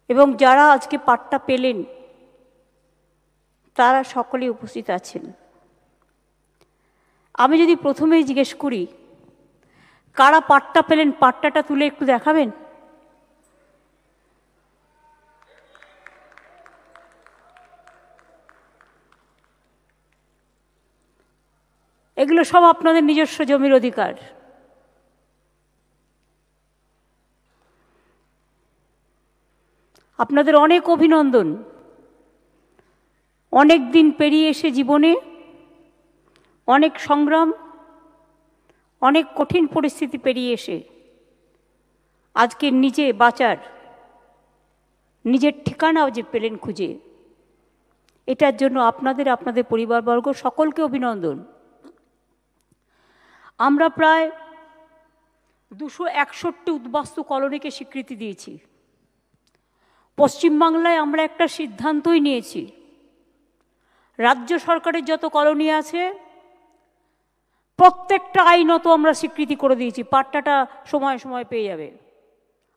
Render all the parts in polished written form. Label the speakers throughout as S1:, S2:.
S1: এবং যারা আজকে পাট্টা পেলেন তারা সকলেই উপস্থিত আছেন। আমি যদি প্রথমেই জিজ্ঞেস করি কারা পাট্টা পেলেন, পাট্টাটা তুলে একটু দেখাবেন? এগুলো সব আপনাদের নিজস্ব জমির অধিকার। আপনাদের অনেক অভিনন্দন। অনেক দিন পেরিয়ে এসে জীবনে অনেক সংগ্রাম, অনেক কঠিন পরিস্থিতি পেরিয়ে এসে আজকে নিজে বাঁচার, নিজের ঠিকানা যে পেলেন খুঁজে, এটার জন্য আপনাদের, আপনাদের পরিবারবর্গ সকলকে অভিনন্দন। আমরা প্রায় 261 উদ্বাস্তু কলোনিকে স্বীকৃতি দিয়েছি। পশ্চিমবাংলায় আমরা একটা সিদ্ধান্তই নিয়েছি, রাজ্য সরকারের যত কলোনি আছে প্রত্যেকটা আইনত আমরা স্বীকৃতি করে দিয়েছি। পাট্টাটা সময় সময় পেয়ে যাবে,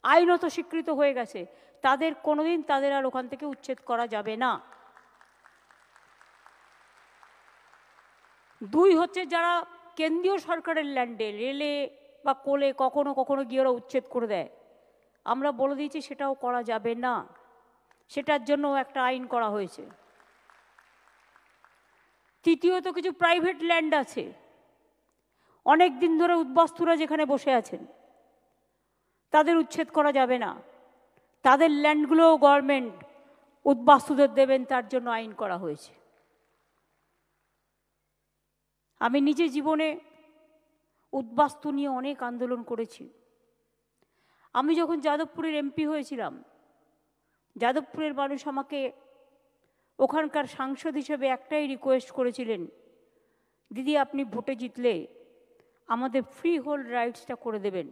S1: আইনত স্বীকৃত হয়ে গেছে। তাদের কোনোদিন তাদের আর ওখান থেকে উচ্ছেদ করা যাবে না। 2 হচ্ছে যারা কেন্দ্রীয় সরকারের ল্যান্ডে, রেলে বা কোলে কখনো কখনো গিয়ে ওরা উচ্ছেদ করে দেয়, আমরা বলে দিয়েছি সেটাও করা যাবে না, সেটার জন্য একটা আইন করা হয়েছে। তৃতীয়ত কিছু প্রাইভেট ল্যান্ড আছে, অনেক দিন ধরে উদ্বাস্তুরা যেখানে বসে আছেন তাদের উচ্ছেদ করা যাবে না, তাদের ল্যান্ডগুলো গভর্নমেন্ট উদ্বাস্তুদের দেবেন, তার জন্য আইন করা হয়েছে। আমি নিজে জীবনে উদ্বাস্তু নিয়ে অনেক আন্দোলন করেছি। আমি যখন যাদবপুরের এমপি হয়েছিলাম, যাদবপুরের মানুষ আমাকে ওখানকার সাংসদ হিসেবে একটাই রিকোয়েস্ট করেছিলেন, দিদি আপনি ভোটে জিতলে আমাদের ফ্রি হোল্ড রাইটসটা করে দেবেন।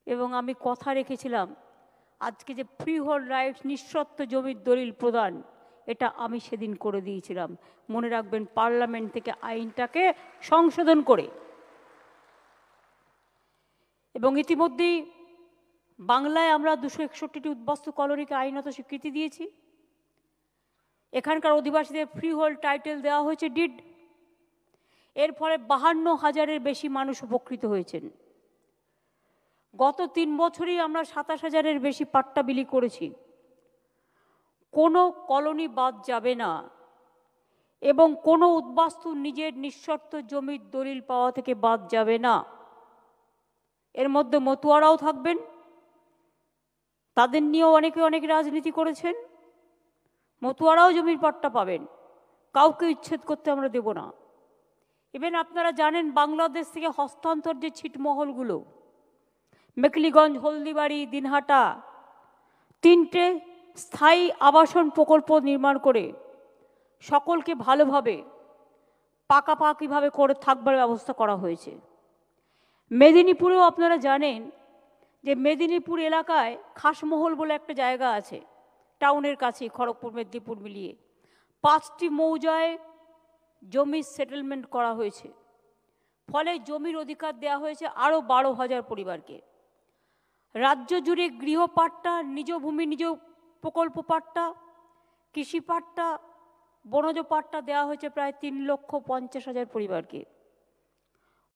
S1: এবং আমি কথা রেখেছিলাম, আজকে যে ফ্রি হোল্ড রাইটস, নিঃশর্ত জমির দলিল প্রদান, এটা আমি সেদিন করে দিয়েছিলাম। মনে রাখবেন, পার্লামেন্ট থেকে আইনটাকে সংশোধন করে। এবং ইতিমধ্যেই বাংলায় আমরা 261টি উদ্বাস্তু কলোনিকে আইনত স্বীকৃতি দিয়েছি। এখানকার অধিবাসীদের ফ্রি হোল্ড টাইটেল দেওয়া হয়েছে, ডিড। এর ফলে 52,000-এর বেশি মানুষ উপকৃত হয়েছেন। গত 3 বছরেই আমরা 27,000-এর বেশি পাট্টা বিলি করেছি। কোনো কলোনি বাদ যাবে না এবং কোনো উদ্বাস্তু নিজের নিঃশর্ত জমির দলিল পাওয়া থেকে বাদ যাবে না। এর মধ্যে মতুয়ারাও থাকবেন, তাদের নিয়েও অনেকে অনেক রাজনীতি করেছেন। মতুয়ারাও জমির পাট্টা পাবেন, কাউকে উচ্ছেদ করতে আমরা দেব না। ইভেন আপনারা জানেন, বাংলাদেশ থেকে হস্তান্তর যে ছিটমহলগুলো, মেকলিগঞ্জ, হলদিবাড়ি, দিনহাটা, 3টে স্থায়ী আবাসন প্রকল্প নির্মাণ করে সকলকে ভালোভাবে পাকাপাকিভাবে করে থাকবার ব্যবস্থা করা হয়েছে। মেদিনীপুরেও আপনারা জানেন যে মেদিনীপুর এলাকায় খাসমহল বলে একটা জায়গা আছে, টাউনের কাছে, খড়গপুর মেদিনীপুর মিলিয়ে 5টি মৌজায় জমির সেটেলমেন্ট করা হয়েছে। ফলে জমির অধিকার দেওয়া হয়েছে আরও 12,000 পরিবারকে। রাজ্য জুড়ে গৃহ পাট্টা, নিজ ভূমি নিজ প্রকল্প পাট্টা, কৃষি পাট্টা, বনজ পাট্টা দেওয়া হয়েছে প্রায় 3,50,000 পরিবারকে।